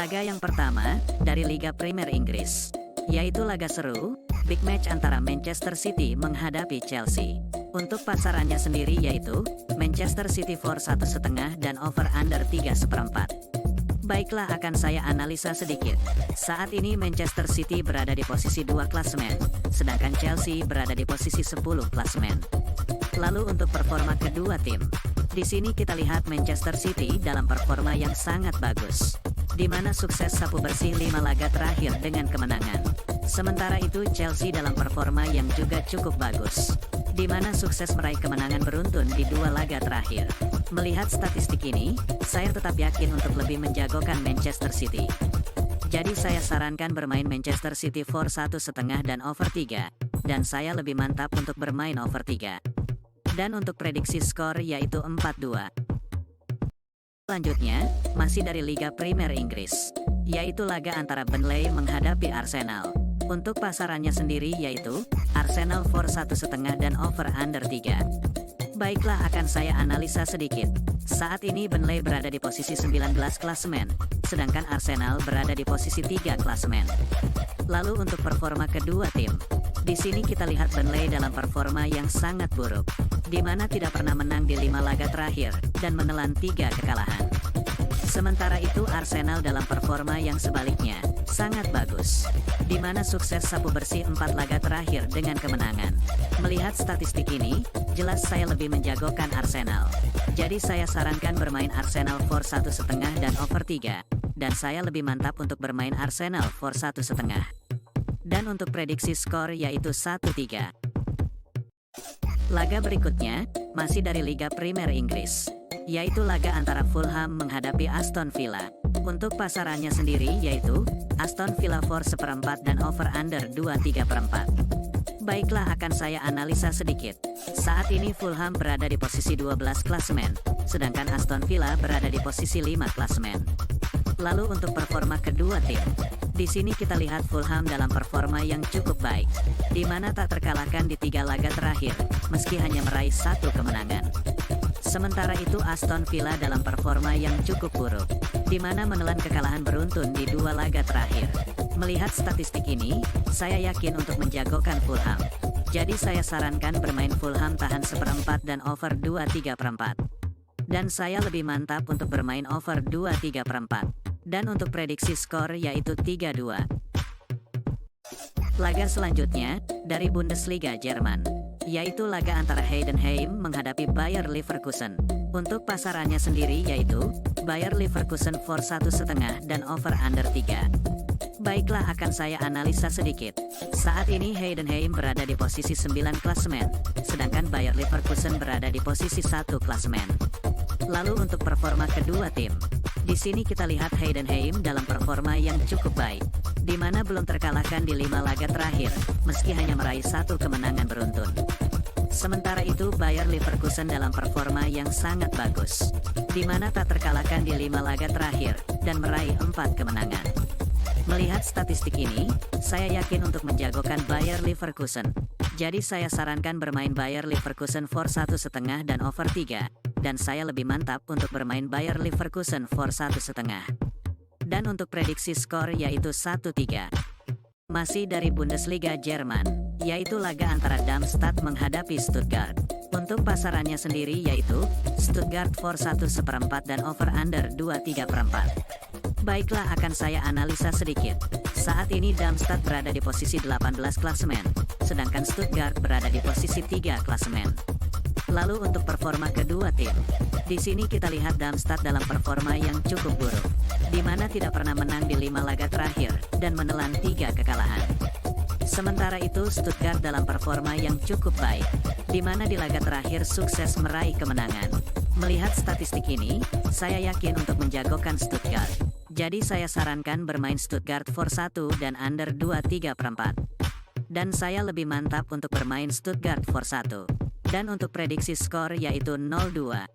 Laga yang pertama, dari Liga Premier Inggris, yaitu laga seru, big match antara Manchester City menghadapi Chelsea. Untuk pasarannya sendiri yaitu, Manchester City for 1,5 dan over under 3/4. Baiklah, akan saya analisa sedikit. Saat ini Manchester City berada di posisi 2 klasemen, sedangkan Chelsea berada di posisi 10 klasemen. Lalu untuk performa kedua tim, di sini kita lihat Manchester City dalam performa yang sangat bagus, di mana sukses sapu bersih 5 laga terakhir dengan kemenangan. Sementara itu Chelsea dalam performa yang juga cukup bagus, di mana sukses meraih kemenangan beruntun di 2 laga terakhir. Melihat statistik ini, saya tetap yakin untuk lebih menjagokan Manchester City. Jadi saya sarankan bermain Manchester City for 1,5 dan over 3, dan saya lebih mantap untuk bermain over 3. Dan untuk prediksi skor yaitu 4-2. Selanjutnya, masih dari Liga Premier Inggris, yaitu laga antara Burnley menghadapi Arsenal. Untuk pasarannya sendiri yaitu, Arsenal for 1,5 dan over under 3. Baiklah, akan saya analisa sedikit. Saat ini Burnley berada di posisi 19 klasemen, sedangkan Arsenal berada di posisi 3 klasemen. Lalu untuk performa kedua tim, di sini kita lihat Burnley dalam performa yang sangat buruk, di mana tidak pernah menang di 5 laga terakhir, dan menelan 3 kekalahan. Sementara itu Arsenal dalam performa yang sebaliknya, sangat bagus, di mana sukses sapu bersih 4 laga terakhir dengan kemenangan. Melihat statistik ini, jelas saya lebih menjagokan Arsenal. Jadi saya sarankan bermain Arsenal for 1,5 dan over 3, dan saya lebih mantap untuk bermain Arsenal for 1,5. Dan untuk prediksi skor yaitu 1-3. Laga berikutnya, masih dari Liga Premier Inggris, yaitu laga antara Fulham menghadapi Aston Villa. Untuk pasarannya sendiri yaitu, Aston Villa for 1/4 dan over under 2/3. Baiklah, akan saya analisa sedikit. Saat ini Fulham berada di posisi 12 klasemen, sedangkan Aston Villa berada di posisi 5 klasemen. Lalu untuk performa kedua tim, di sini kita lihat Fulham dalam performa yang cukup baik, di mana tak terkalahkan di 3 laga terakhir, meski hanya meraih 1 kemenangan. Sementara itu Aston Villa dalam performa yang cukup buruk, di mana menelan kekalahan beruntun di 2 laga terakhir. Melihat statistik ini, saya yakin untuk menjagokan Fulham. Jadi saya sarankan bermain Fulham tahan 1/4 dan over 2/3. Dan saya lebih mantap untuk bermain over 2/3. Dan untuk prediksi skor yaitu 3-2. Laga selanjutnya, dari Bundesliga Jerman, yaitu laga antara Heidenheim menghadapi Bayer Leverkusen. Untuk pasarannya sendiri yaitu, Bayer Leverkusen for 1,5 dan over under 3. Baiklah, akan saya analisa sedikit. Saat ini Heidenheim berada di posisi 9 klasemen, sedangkan Bayer Leverkusen berada di posisi 1 klasemen. Lalu untuk performa kedua tim, di sini kita lihat Heidenheim dalam performa yang cukup baik, di mana belum terkalahkan di 5 laga terakhir, meski hanya meraih 1 kemenangan beruntun. Sementara itu Bayer Leverkusen dalam performa yang sangat bagus, di mana tak terkalahkan di 5 laga terakhir, dan meraih 4 kemenangan. Melihat statistik ini, saya yakin untuk menjagokan Bayer Leverkusen. Jadi saya sarankan bermain Bayer Leverkusen for 1,5 dan over 3, dan saya lebih mantap untuk bermain Bayer Leverkusen for 1,5. Dan untuk prediksi skor yaitu 1-3. Masih dari Bundesliga Jerman, yaitu laga antara Darmstadt menghadapi Stuttgart. Untuk pasarannya sendiri yaitu, Stuttgart for 1/4 dan over under 2/3. Baiklah, akan saya analisa sedikit. Saat ini Darmstadt berada di posisi 18 klasemen, sedangkan Stuttgart berada di posisi 3 klasemen. Lalu untuk performa kedua tim, di sini kita lihat Darmstadt dalam performa yang cukup buruk, di mana tidak pernah menang di 5 laga terakhir, dan menelan 3 kekalahan. Sementara itu Stuttgart dalam performa yang cukup baik, di mana di laga terakhir sukses meraih kemenangan. Melihat statistik ini, saya yakin untuk menjagokan Stuttgart. Jadi saya sarankan bermain Stuttgart for 1 dan under 2/3. Dan saya lebih mantap untuk bermain Stuttgart for 1. Dan untuk prediksi skor yaitu 0-2.